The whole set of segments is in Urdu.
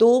2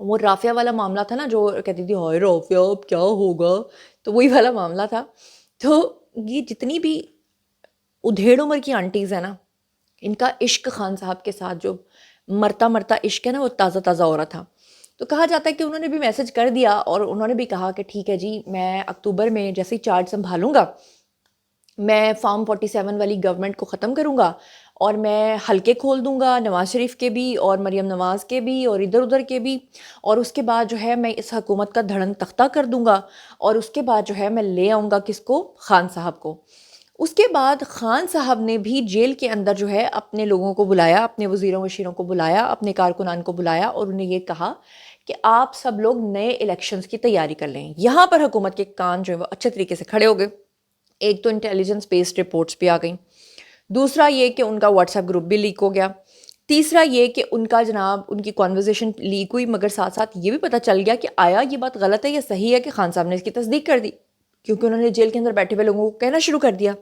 وہ رافعہ والا معاملہ تھا نا، جو کہتی تھی ہائے رافعہ اب کیا ہوگا، تو وہی والا معاملہ تھا. تو یہ جتنی بھی ادھیڑ عمر کی آنٹیز ہیں نا، ان کا عشق خان صاحب کے ساتھ جو مرتا مرتا عشق ہے نا، وہ تازہ تازہ ہو رہا تھا. تو کہا جاتا ہے کہ انہوں نے بھی میسج کر دیا، اور انہوں نے بھی کہا کہ ٹھیک ہے جی، میں اکتوبر میں جیسے ہی چارج سنبھالوں گا، میں فارم 47 والی گورنمنٹ کو ختم کروں گا، اور میں حلقے کھول دوں گا نواز شریف کے بھی اور مریم نواز کے بھی اور ادھر ادھر کے بھی، اور اس کے بعد جو ہے میں اس حکومت کا دھڑن تختہ کر دوں گا، اور اس کے بعد جو ہے میں لے آؤں گا کس کو، خان صاحب کو. اس کے بعد خان صاحب نے بھی جیل کے اندر جو ہے اپنے لوگوں کو بلایا، اپنے وزیروں وشیروں کو بلایا، اپنے کارکنان کو بلایا، اور انہیں یہ کہا کہ آپ سب لوگ نئے الیکشنز کی تیاری کر لیں. یہاں پر حکومت کے کان جو ہے وہ اچھے طریقے سے کھڑے ہو گئے. ایک تو انٹیلیجنس بیسڈ رپورٹس بھی آ گئیں، دوسرا یہ کہ ان کا واٹس ایپ گروپ بھی لیک ہو گیا، تیسرا یہ کہ ان کا جناب ان کی کانورزیشن لیک ہوئی، مگر ساتھ ساتھ یہ بھی پتہ چل گیا کہ آیا یہ بات غلط ہے یا صحیح ہے کہ خان صاحب نے اس کی تصدیق کر دی، کیونکہ انہوں نے جیل کے اندر بیٹھے ہوئے لوگوں کو کہنا شروع کر دیا.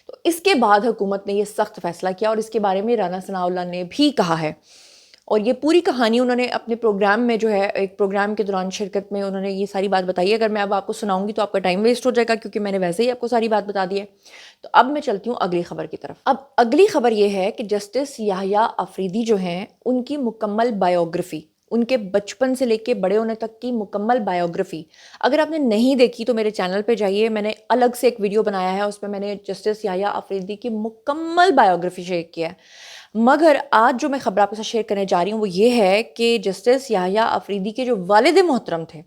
تو اس کے بعد حکومت نے یہ سخت فیصلہ کیا، اور اس کے بارے میں رانا ثناء اللہ نے بھی کہا ہے، اور یہ پوری کہانی انہوں نے اپنے پروگرام میں جو ہے، ایک پروگرام کے دوران شرکت میں انہوں نے یہ ساری بات بتائی ہے. اگر میں اب آپ کو سناؤں گی تو آپ کا ٹائم ویسٹ ہو جائے گا، کیونکہ میں نے ویسے ہی آپ کو ساری بات بتا دی ہے. تو اب میں چلتی ہوں اگلی خبر کی طرف. اب اگلی خبر یہ ہے کہ جسٹس یحییٰ آفریدی جو ہیں، ان کی مکمل بایوگرافی، ان کے بچپن سے لے کے بڑے ہونے تک کی مکمل بایوگرافی اگر آپ نے نہیں دیکھی تو میرے چینل پہ جائیے، میں نے الگ سے ایک ویڈیو بنایا ہے، اس پہ میں نے جسٹس یحییٰ آفریدی کی مکمل بایوگرافی شیئر کیا ہے. مگر آج جو میں خبر آپ کے ساتھ شیئر کرنے جا رہی ہوں وہ یہ ہے کہ جسٹس یحییٰ آفریدی کے جو والد محترم تھے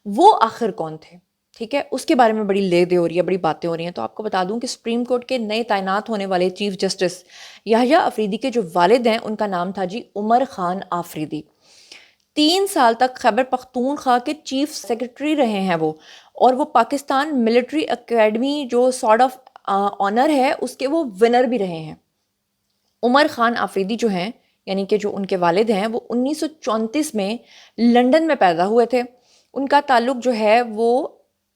وہ آخر کون تھے. ٹھیک ہے، اس کے بارے میں بڑی لے دے ہو رہی ہے، بڑی باتیں ہو رہی ہیں. تو آپ کو بتا دوں کہ سپریم کورٹ کے نئے تعینات ہونے والے چیف جسٹس یحییٰ آفریدی کے جو والد ہیں ان کا نام تھا جی عمر خان آفریدی. 3 سال تک خیبر پختونخوا کے چیف سیکرٹری رہے ہیں وہ، اور وہ پاکستان ملٹری اکیڈمی جو سارڈ آف آنر ہے اس کے وہ ونر بھی رہے ہیں. عمر خان آفریدی جو ہیں، یعنی کہ جو ان کے والد ہیں، وہ 1934 میں لنڈن میں پیدا ہوئے تھے. ان کا تعلق جو ہے وہ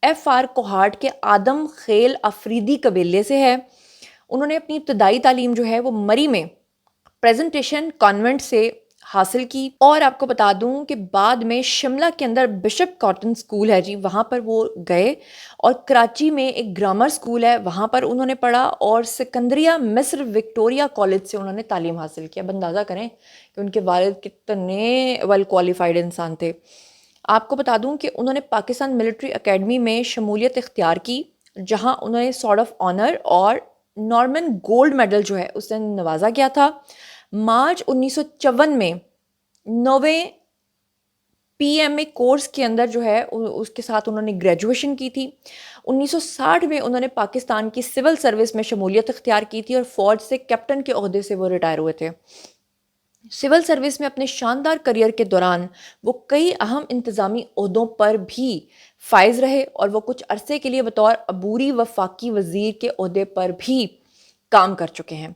ایف آر کوہاٹ کے آدم خیل آفریدی قبیلے سے ہے. انہوں نے اپنی ابتدائی تعلیم جو ہے وہ مری میں پریزنٹیشن کانوینٹ سے حاصل کی، اور آپ کو بتا دوں کہ بعد میں شملہ کے اندر بشپ کاٹن سکول ہے جی، وہاں پر وہ گئے، اور کراچی میں ایک گرامر سکول ہے وہاں پر انہوں نے پڑھا، اور سکندریہ مصر وکٹوریہ کالج سے انہوں نے تعلیم حاصل کیا. اب اندازہ کریں کہ ان کے والد کتنے ویل کوالیفائڈ انسان تھے. آپ کو بتا دوں کہ انہوں نے پاکستان ملٹری اکیڈمی میں شمولیت اختیار کی، جہاں انہوں نے سارڈ آف آنر اور نارمن گولڈ میڈل جو ہے اس سے نوازا گیا تھا. مارچ 1954 میں 9ویں پی ایم اے کورس کے اندر جو ہے اس کے ساتھ انہوں نے گریجویشن کی تھی. 1960 میں انہوں نے پاکستان کی سول سروس میں شمولیت اختیار کی تھی، اور فوج سے کیپٹن کے عہدے سے وہ ریٹائر ہوئے تھے. سول سروس میں اپنے شاندار کریئر کے دوران وہ کئی اہم انتظامی عہدوں پر بھی فائز رہے، اور وہ کچھ عرصے کے لیے بطور عبوری وفاقی وزیر کے عہدے پر بھی کام کر چکے ہیں.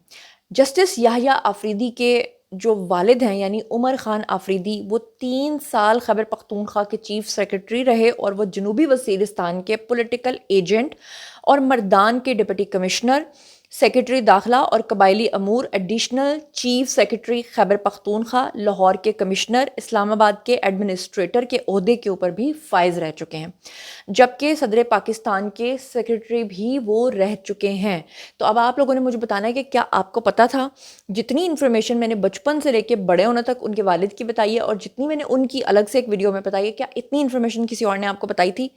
جسٹس یحییٰ آفریدی کے جو والد ہیں یعنی عمر خان آفریدی، وہ 3 سال خیبر پختونخوا کے چیف سیکرٹری رہے، اور وہ جنوبی وزیرستان کے پولیٹیکل ایجنٹ اور مردان کے ڈپٹی کمشنر، سیکرٹری داخلہ اور قبائلی امور، additional chief secretary Khyber Pakhtunkhwa, Lahore کے کمشنر، اسلام آباد کے ایڈمنسٹریٹر کے عہدے کے اوپر بھی فائز رہ چکے ہیں، جبکہ صدر پاکستان کے سیکرٹری بھی وہ رہ چکے ہیں. تو اب آپ لوگوں نے مجھے بتانا ہے کہ کیا آپ کو پتہ تھا؟ جتنی انفارمیشن میں نے بچپن سے لے کے بڑے ہونے تک ان کے والد کی بتائی ہے، اور جتنی میں نے ان کی الگ سے ایک ویڈیو میں بتائی ہے، کیا اتنی انفارمیشن کسی اور نے آپ کو بتائی تھی؟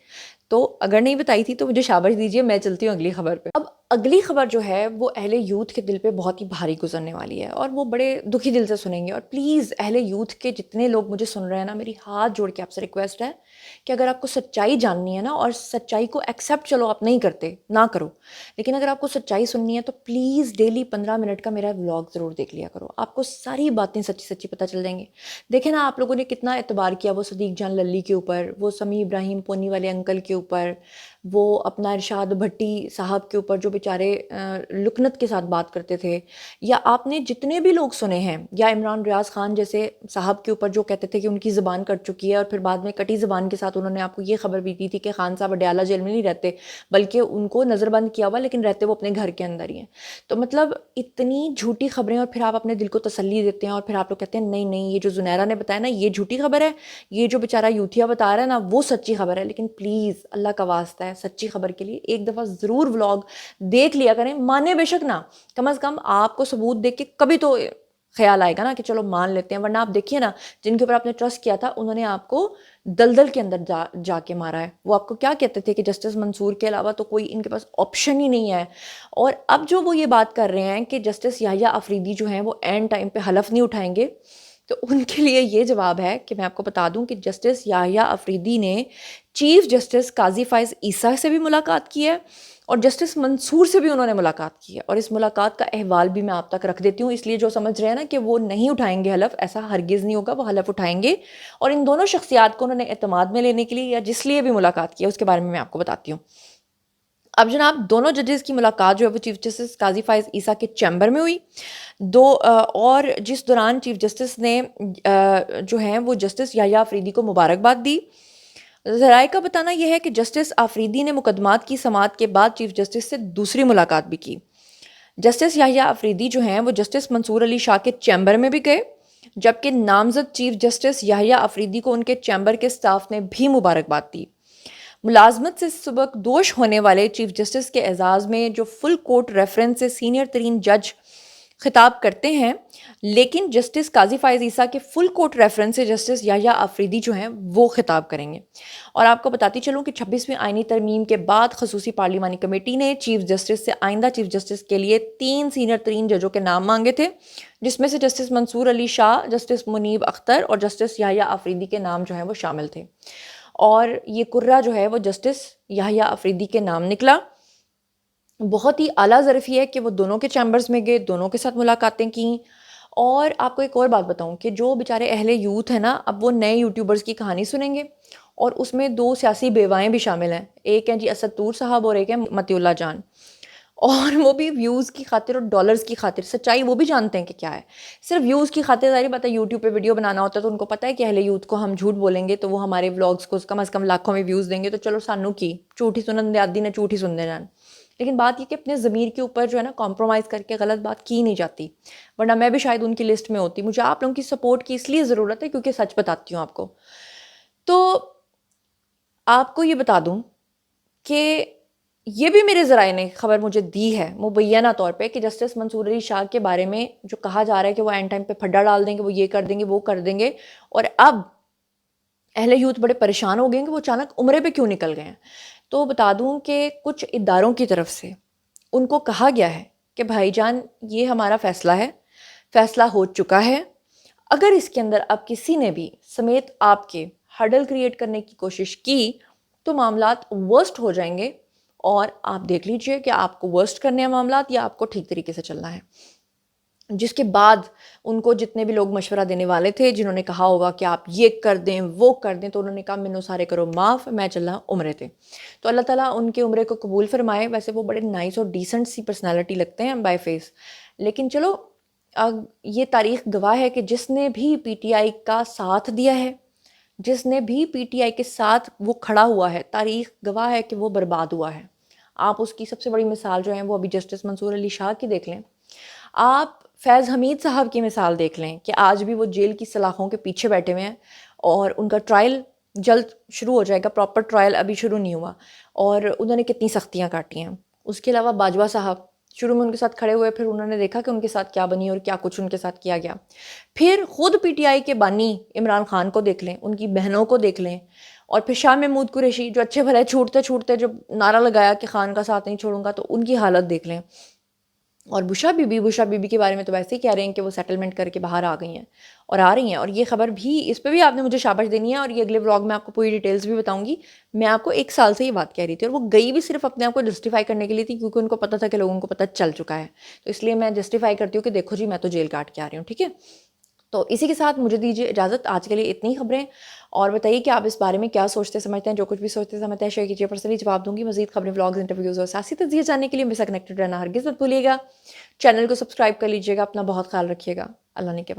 تو اگر نہیں بتائی تھی تو مجھے شاباش دیجیے. میں چلتی ہوں اگلی خبر پہ. اب اگلی خبر جو ہے وہ اہل یوتھ کے دل پہ بہت ہی بھاری گزرنے والی ہے، اور وہ بڑے دکھی دل سے سنیں گے. اور پلیز اہل یوتھ کے جتنے لوگ مجھے سن رہے ہیں نا، میری ہاتھ جوڑ کے آپ سے ریکویسٹ ہے کہ اگر آپ کو سچائی جاننی ہے نا، اور سچائی کو ایکسیپٹ چلو آپ نہیں کرتے نہ کرو، لیکن اگر آپ کو سچائی سننی ہے تو پلیز ڈیلی 15 منٹ کا میرا ولاگ ضرور دیکھ لیا کرو. آپ کو ساری باتیں سچی سچی پتہ چل جائیں گی. دیکھیں نا، آپ لوگوں نے کتنا اعتبار کیا وہ صدیق جان للی کے اوپر، وہ سمیع ابراہیم پونی والے انکل کے اوپر، وہ اپنا ارشاد بھٹی صاحب کے اوپر جو بیچارے لکنت کے ساتھ بات کرتے تھے، یا آپ نے جتنے بھی لوگ سنے ہیں، یا عمران ریاض خان جیسے صاحب کے اوپر جو کہتے تھے کہ ان کی زبان کٹ چکی ہے، اور پھر بعد میں کٹی زبان کے ساتھ انہوں نے آپ کو یہ خبر بھی دی تھی کہ خان صاحب اڈیالہ جیل میں نہیں رہتے، بلکہ ان کو نظر بند کیا ہوا، لیکن رہتے وہ اپنے گھر کے اندر ہی ہیں۔ تو مطلب اتنی جھوٹی خبریں، اور پھر آپ اپنے دل کو تسلی دیتے ہیں، اور پھر آپ لوگ کہتے ہیں نہیں نہیں، یہ جو زنیرہ نے بتایا نا یہ جھوٹی خبر ہے، یہ جو بیچارہ یوتھیا بتا رہا ہے نا وہ سچی خبر ہے۔ لیکن پلیز اللہ کا واسطہ ہے، سچی خبر کے لیے ایک دفعہ ضرور ولاگ دیکھ لیا کریں، مانے بے شک نہ، کم از کم آپ کو ثبوت دیکھ کے کبھی تو خیال آئے گا نا کہ چلو مان لیتے ہیں، ورنہ آپ دیکھیے نا جن کے اوپر آپ نے ٹرسٹ کیا تھا انہوں نے آپ کو دلدل کے اندر جا کے مارا ہے۔ وہ آپ کو کیا کہتے تھے کہ جسٹس منصور کے علاوہ تو کوئی ان کے پاس آپشن ہی نہیں ہے، اور اب جو وہ یہ بات کر رہے ہیں کہ جسٹس یحییٰ آفریدی جو ہیں وہ اینڈ ٹائم پہ حلف نہیں اٹھائیں گے، تو ان کے لیے یہ جواب ہے کہ میں آپ کو بتا دوں کہ جسٹس یحییٰ آفریدی نے چیف جسٹس قاضی فائز عیسیٰ سے بھی ملاقات کی ہے، اور جسٹس منصور سے بھی انہوں نے ملاقات کی ہے، اور اس ملاقات کا احوال بھی میں آپ تک رکھ دیتی ہوں، اس لیے جو سمجھ رہے ہیں نا کہ وہ نہیں اٹھائیں گے حلف، ایسا ہرگز نہیں ہوگا، وہ حلف اٹھائیں گے، اور ان دونوں شخصیات کو انہوں نے اعتماد میں لینے کے لیے یا جس لیے بھی ملاقات کی ہے اس کے بارے میں آپ کو بتاتی ہوں۔ اب جناب دونوں ججز کی ملاقات جو ہے وہ چیف جسٹس قاضی فائز عیسیٰ کے چیمبر میں ہوئی، اور جس دوران چیف جسٹس نے جو ہیں وہ جسٹس یحییٰ آفریدی کو مبارکباد دی۔ ذرائع کا بتانا یہ ہے کہ جسٹس آفریدی نے مقدمات کی سماعت کے بعد چیف جسٹس سے دوسری ملاقات بھی کی۔ جسٹس یحییٰ آفریدی جو ہیں وہ جسٹس منصور علی شاہ کے چیمبر میں بھی گئے، جبکہ نامزد چیف جسٹس یحییٰ آفریدی کو ان کے چیمبر کے سٹاف نے بھی مبارکباد دی۔ ملازمت سے سبکدوش ہونے والے چیف جسٹس کے اعزاز میں جو فل کورٹ ریفرنس سے سینئر ترین جج خطاب کرتے ہیں، لیکن جسٹس قاضی فائز عیسیٰ کے فل کورٹ ریفرنس سے جسٹس یحییٰ آفریدی جو ہیں وہ خطاب کریں گے۔ اور آپ کو بتاتی چلوں کہ 26ویں آئینی ترمیم کے بعد خصوصی پارلیمانی کمیٹی نے چیف جسٹس سے آئندہ چیف جسٹس کے لیے 3 سینئر ترین ججوں کے نام مانگے تھے، جس میں سے جسٹس منصور علی شاہ، جسٹس منیب اختر اور جسٹس یحییٰ آفریدی کے نام جو ہیں وہ شامل تھے، اور یہ کرہ جو ہے وہ جسٹس یحییٰ آفریدی کے نام نکلا۔ بہت ہی اعلیٰ ظرفی ہے کہ وہ دونوں کے چیمبرز میں گئے، دونوں کے ساتھ ملاقاتیں کیں۔ اور آپ کو ایک اور بات بتاؤں کہ جو بیچارے اہل یوتھ ہیں نا، اب وہ نئے یوٹیوبرز کی کہانی سنیں گے، اور اس میں 2 سیاسی بیوائیں بھی شامل ہیں، ایک ہیں جی اسد طور صاحب اور ایک ہے متی اللہ جان، اور وہ بھی ویوز کی خاطر اور ڈالرز کی خاطر، سچائی وہ بھی جانتے ہیں کہ کیا ہے، صرف ویوز کی خاطر ظاہر بات ہے یوٹیوب پہ ویڈیو بنانا ہوتا ہے، تو ان کو پتہ ہے کہ اہل یوتھ کو ہم جھوٹ بولیں گے تو وہ ہمارے ولاگز کو کم از کم لاکھوں میں ویوز دیں گے، تو چلو سانو کی جھوٹی سنن دیادی نے جھوٹی سننے جان۔ لیکن بات یہ کہ اپنے ضمیر کے اوپر جو ہے نا کمپرومائز کر کے غلط بات کی نہیں جاتی، ورنہ میں بھی شاید ان کی لسٹ میں ہوتی۔ مجھے آپ لوگوں کی سپورٹ کی اس لیے ضرورت ہے کیونکہ سچ بتاتی ہوں آپ کو۔ تو آپ کو یہ بتا دوں کہ یہ بھی میرے ذرائع نے خبر مجھے دی ہے مبینہ طور پہ کہ جسٹس منصور علی شاہ کے بارے میں جو کہا جا رہا ہے کہ وہ اینڈ ٹائم پہ پھڈا ڈال دیں گے، وہ یہ کر دیں گے، وہ کر دیں گے، اور اب اہل یوتھ بڑے پریشان ہو گئے ہیں کہ وہ اچانک عمرے پہ کیوں نکل گئے ہیں۔ تو بتا دوں کہ کچھ اداروں کی طرف سے ان کو کہا گیا ہے کہ بھائی جان یہ ہمارا فیصلہ ہے، فیصلہ ہو چکا ہے، اگر اس کے اندر اب کسی نے بھی سمیت آپ کے ہرڈل کریٹ کرنے کی کوشش کی تو معاملات ورسٹ ہو جائیں گے، اور آپ دیکھ لیجئے کہ آپ کو ورسٹ کرنے ہیں معاملات یا آپ کو ٹھیک طریقے سے چلنا ہے۔ جس کے بعد ان کو جتنے بھی لوگ مشورہ دینے والے تھے، جنہوں نے کہا ہوگا کہ آپ یہ کر دیں وہ کر دیں، تو انہوں نے کہا مینوں سارے کرو معاف، میں چلا عمرے تھے۔ تو اللہ تعالیٰ ان کے عمرے کو قبول فرمائے۔ ویسے وہ بڑے نائس اور ڈیسنٹ سی پرسنالٹی لگتے ہیں بائی فیس، لیکن چلو یہ تاریخ گواہ ہے کہ جس نے بھی پی ٹی آئی کا ساتھ دیا ہے، جس نے بھی پی ٹی آئی کے ساتھ وہ کھڑا ہوا ہے، تاریخ گواہ ہے کہ وہ برباد ہوا ہے۔ آپ اس کی سب سے بڑی مثال جو ہے وہ ابھی جسٹس منصور علی شاہ کی دیکھ لیں، آپ فیض حمید صاحب کی مثال دیکھ لیں کہ آج بھی وہ جیل کی سلاخوں کے پیچھے بیٹھے ہوئے ہیں، اور ان کا ٹرائل جلد شروع ہو جائے گا، پراپر ٹرائل ابھی شروع نہیں ہوا، اور انہوں نے کتنی سختیاں کاٹی ہیں۔ اس کے علاوہ باجوہ صاحب شروع میں ان کے ساتھ کھڑے ہوئے، پھر انہوں نے دیکھا کہ ان کے ساتھ کیا بنی اور کیا کچھ ان کے ساتھ کیا گیا۔ پھر خود پی ٹی آئی کے بانی عمران خان کو دیکھ لیں، ان کی بہنوں کو دیکھ لیں، اور پھر شاہ محمود قریشی جو اچھے بھلے چھوٹتے جب نعرہ لگایا کہ خان کا ساتھ نہیں چھوڑوں گا، تو ان کی حالت دیکھ لیں۔ اور بشا بی بی کے بارے میں تو ویسے ہی کہہ رہے ہیں کہ وہ سیٹلمنٹ کر کے باہر آ گئی ہیں اور آ رہی ہیں، اور یہ خبر بھی، اس پہ بھی آپ نے مجھے شاباش دینی ہے، اور یہ اگلے ولاگ میں آپ کو پوری ڈیٹیلز بھی بتاؤں گی۔ میں آپ کو 1 سال سے یہ بات کہہ رہی تھی، اور وہ گئی بھی صرف اپنے آپ کو جسٹیفائی کرنے کے لیے تھی، کیونکہ ان کو پتہ تھا کہ لوگوں کو پتہ چل چکا ہے، تو اس لیے میں جسٹیفائی کرتی ہوں کہ دیکھو جی میں تو جیل کاٹ کے آ رہی ہوں، ٹھیک ہے۔ تو اسی کے ساتھ مجھے دیجیے اجازت، آج کے لیے اتنی خبریں، اور بتائیے کہ آپ اس بارے میں کیا سوچتے سمجھتے ہیں. جو کچھ بھی سوچتے سمجھتے ہیں شیئر کیجیے، پرسنلی جواب دوں گی. مزید خبریں، ولاگز، انٹرویوز اور سیاسی تجزیے جاننے کے لیے میرے ساتھ کنیکٹڈ رہنا ہرگز مت بھولیے گا. چینل کو سبسکرائب کر لیجیے گا. اپنا بہت خیال رکھیے گا. اللہ نے کے بعد.